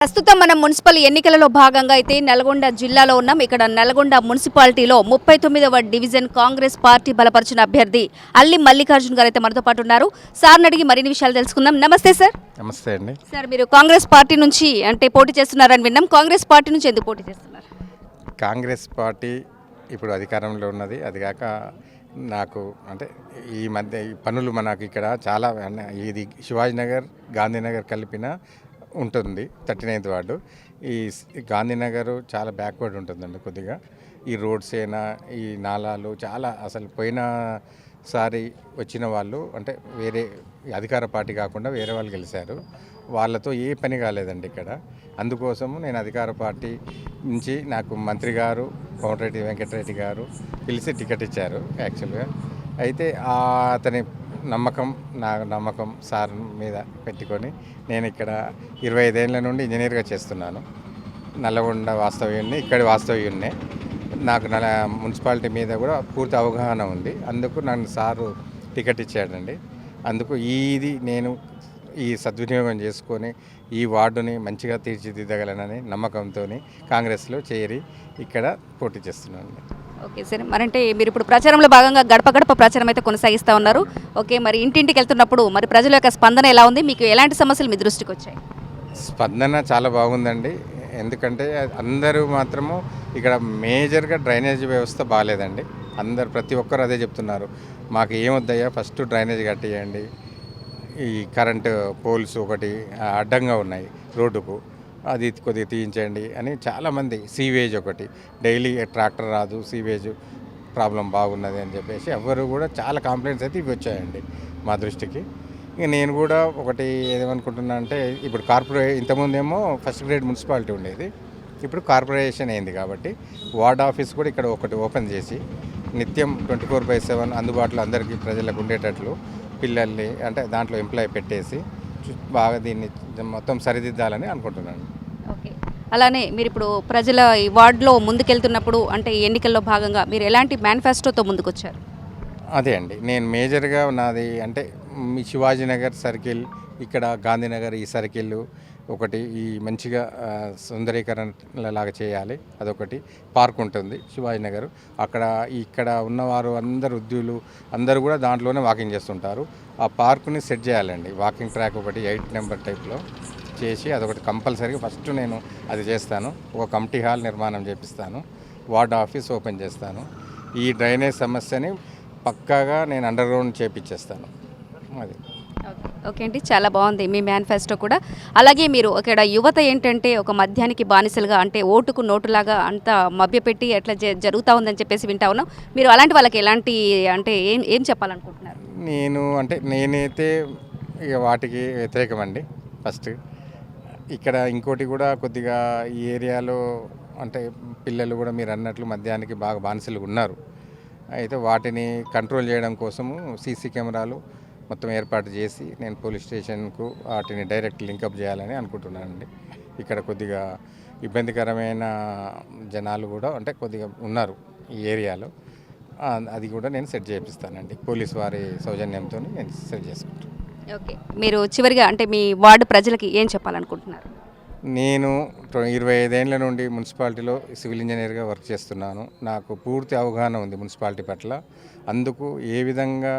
ప్రస్తుతం మనం మున్సిపల్ ఎన్నికలలో భాగంగా అయితే నల్గొండ జిల్లాలో ఉన్నాం. ఇక్కడ నల్గొండ మున్సిపాలిటీలో 39వ డివిజన్ కాంగ్రెస్ పార్టీ బలపరిచిన అభ్యర్థి అల్లి మల్లికార్జున్ గారు అయితే మనతో పాటు ఉన్నారు. సార్ని అడిగి మరిన్ని విషయాలు తెలుసుకుందాం. నమస్తే సార్. నమస్తే అండి. సార్, మీరు కాంగ్రెస్ పార్టీ నుంచి అంటే పోటీ చేస్తున్నారని విన్నాం. కాంగ్రెస్ పార్టీ నుంచి ఎందుకు పోటీ చేస్తున్నారు? కాంగ్రెస్ పార్టీ ఇప్పుడు అధికారంలో ఉన్నది. అది కాక నాకు అంటే ఈ మధ్య ఈ పనులు మనకు ఇక్కడ చాలా ఇది శివాజీనగర్ గాంధీనగర్ కలిపిన ఉంటుంది 39th వార్డు. ఈ గాంధీనగర్ చాలా బ్యాక్వర్డ్ ఉంటుందండి కొద్దిగా. ఈ రోడ్స్ అయినా ఈ నాలాలు చాలా అసలు పోయినసారి వచ్చిన వాళ్ళు అంటే వేరే అధికార పార్టీ కాకుండా వేరే వాళ్ళు గెలిచారు. వాళ్ళతో ఏ పని కాలేదండి ఇక్కడ. అందుకోసము నేను అధికార పార్టీ నుంచి నాకు మంత్రి గారు కోమటిరెడ్డి వెంకటరెడ్డి గారు పిలిచి టికెట్ ఇచ్చారు యాక్చువల్గా. అయితే అతని నా నమ్మకం సార్ మీద పెట్టుకొని నేను ఇక్కడ 25 ఏళ్ళ నుండి ఇంజనీర్గా చేస్తున్నాను. నల్లగొండ వాస్తవ్యుడిని, ఇక్కడి వాస్తవ్యుడినే. నాకు మున్సిపాలిటీ మీద కూడా పూర్తి అవగాహన ఉంది. అందుకు నన్ను సారు టికెట్ ఇచ్చాడండి. అందుకు నేను ఈ సద్వినియోగం చేసుకొని ఈ వార్డుని మంచిగా తీర్చిదిద్దగలనని నమ్మకంతో కాంగ్రెస్లో చేరి ఇక్కడ పోటీ చేస్తున్నాను. ఓకే సార్, మరంటే మీరు ఇప్పుడు ప్రచారంలో భాగంగా గడప గడప ప్రచారం అయితే కొనసాగిస్తూ ఉన్నారు. ఓకే, మరి ఇంటింటికి వెళ్తున్నప్పుడు మరి ప్రజల యొక్క స్పందన ఎలా ఉంది? మీకు ఎలాంటి సమస్యలు మీ దృష్టికి వచ్చాయి? స్పందన చాలా బాగుందండి. ఎందుకంటే అందరూ మాత్రము ఇక్కడ మేజర్గా డ్రైనేజ్ వ్యవస్థ బాగాలేదండి. ప్రతి ఒక్కరు అదే చెప్తున్నారు. మాకు ఏమొద్దయ్యా, ఫస్ట్ డ్రైనేజ్ కట్టేయండి. ఈ కరెంటు పోల్స్ ఒకటి అడ్డంగా ఉన్నాయి రోడ్డుకు, అది కొద్దిగా తీయించండి అని చాలామంది. సీవేజ్ ఒకటి డైలీ ట్రాక్టర్ రాదు, సీవేజ్ ప్రాబ్లం బాగున్నది అని చెప్పేసి ఎవరు కూడా చాలా కంప్లైంట్స్ అయితే ఇవి వచ్చాయండి మా దృష్టికి. ఇక నేను కూడా ఒకటి ఏమనుకుంటున్నా అంటే ఇప్పుడు ఇంతకుముందేమో ఫస్ట్ గ్రేడ్ మున్సిపాలిటీ ఉండేది, ఇప్పుడు కార్పొరేషన్ అయింది కాబట్టి వార్డ్ ఆఫీస్ కూడా ఇక్కడ ఒకటి ఓపెన్ చేసి నిత్యం 24/7 అందుబాటులో అందరికీ ప్రజలకు ఉండేటట్లు పిల్లల్ని అంటే దాంట్లో ఎంప్లాయ్ పెట్టేసి బాగా దీన్ని మొత్తం సరిదిద్దాలని అనుకుంటున్నాను. ఓకే, అలానే మీరు ఇప్పుడు ప్రజల ఈ వార్డులో ముందుకెళ్తున్నప్పుడు అంటే ఎన్నికల్లో భాగంగా మీరు ఎలాంటి మేనిఫెస్టోతో ముందుకొచ్చారు? అదే అండి, నేను మేజర్గా నాది అంటే మీ శివాజీనగర్ సర్కిల్, ఇక్కడ గాంధీనగర్ ఈ సర్కిల్ ఒకటి ఈ మంచిగా సుందరీకరణలాగా చేయాలి. అదొకటి. పార్క్ ఉంటుంది శివాజీనగర్, ఇక్కడ ఉన్నవారు అందరు ఉద్యోగులు అందరూ కూడా దాంట్లోనే వాకింగ్ చేస్తుంటారు. ఆ పార్కుని సెట్ చేయాలండి. వాకింగ్ ట్రాక్ ఒకటి 8 నెంబర్ టైప్లో చేసి అదొకటి కంపల్సరీగా ఫస్ట్ నేను అది చేస్తాను. ఒక కమిటీ హాల్ నిర్మాణం చేపిస్తాను, వార్డ్ ఆఫీస్ ఓపెన్ చేస్తాను. ఈ డ్రైనేజ్ సమస్యని పక్కాగా నేను అండర్ గ్రౌండ్ చేపించేస్తాను. అది ఓకే అండి, చాలా బాగుంది మీ మేనిఫెస్టో కూడా. అలాగే మీరు ఇక్కడ యువత ఏంటంటే ఒక మద్యానికి బానిసలుగా అంటే ఓటుకు నోటులాగా అంతా మభ్యపెట్టి అట్లా జరుగుతూ ఉందని చెప్పేసి వింటా ఉన్నాం. మీరు అలాంటి వాళ్ళకి ఎలాంటి అంటే ఏం చెప్పాలనుకుంటున్నారు? నేనైతే ఇక వాటికి వ్యతిరేకమండి. ఫస్ట్ ఇక్కడ ఇంకోటి కూడా కొద్దిగా ఈ ఏరియాలో అంటే పిల్లలు కూడా మీరు అన్నట్లు మద్యానికి బాగా బానిసలు ఉన్నారు. అయితే వాటిని కంట్రోల్ చేయడం కోసము సీసీ కెమెరాలు మొత్తం ఏర్పాటు చేసి నేను పోలీస్ స్టేషన్కు వాటిని డైరెక్ట్ లింకప్ చేయాలని అనుకుంటున్నానండి. ఇక్కడ కొద్దిగా ఇబ్బందికరమైన జనాలు కూడా అంటే కొద్దిగా ఉన్నారు ఈ ఏరియాలో. అది కూడా నేను సెట్ చేపిస్తానండి. పోలీస్ వారి సౌజన్యంతో నేను సెట్ చేసుకుంటాను. ఓకే, మీరు చివరిగా అంటే మీ వార్డు ప్రజలకి ఏం చెప్పాలనుకుంటున్నారు? నేను 25 ఏళ్ళ నుండి మున్సిపాలిటీలో సివిల్ ఇంజనీర్గా వర్క్ చేస్తున్నాను. నాకు పూర్తి అవగాహన ఉంది మున్సిపాలిటీ పట్ల. అందుకు ఏ విధంగా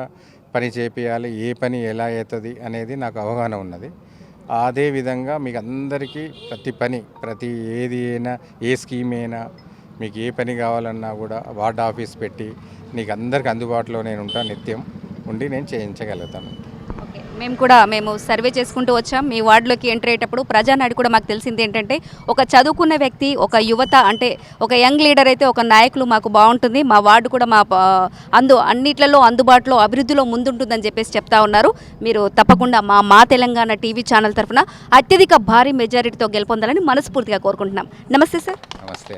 పని చేపియాలి, ఏ పని ఎలా అవుతుంది అనేది నాకు అవగాహన ఉన్నది. అదే విధంగా మీకు అందరికీ ప్రతి ఏది అయినా ఏ స్కీమ్ అయినా మీకు ఏ పని కావాలన్నా కూడా వార్డ్ ఆఫీస్ పెట్టి నీకు అందరికీ అందుబాటులో నేను ఉంటాను. నిత్యం ఉండి నేను చేయించగలుగుతాను. ఓకే, మేము సర్వే చేసుకుంటూ వచ్చాం. మీ వార్డులోకి ఎంటర్ అయ్యేటప్పుడు ప్రజానాడి కూడా మాకు తెలిసింది ఏంటంటే ఒక చదువుకున్న వ్యక్తి, ఒక యువత అంటే ఒక యంగ్ లీడర్ అయితే ఒక నాయకులు మాకు బాగుంటుంది, మా వార్డు కూడా అన్నిట్లలో అందుబాటులో అభివృద్ధిలో ముందుంటుందని చెప్పేసి చెప్తా ఉన్నారు. మీరు తప్పకుండా మా తెలంగాణ టీవీ ఛానల్ తరఫున అత్యధిక భారీ మెజారిటీతో గెలుపొందాలని మనస్ఫూర్తిగా కోరుకుంటున్నాం. నమస్తే సార్. నమస్తే.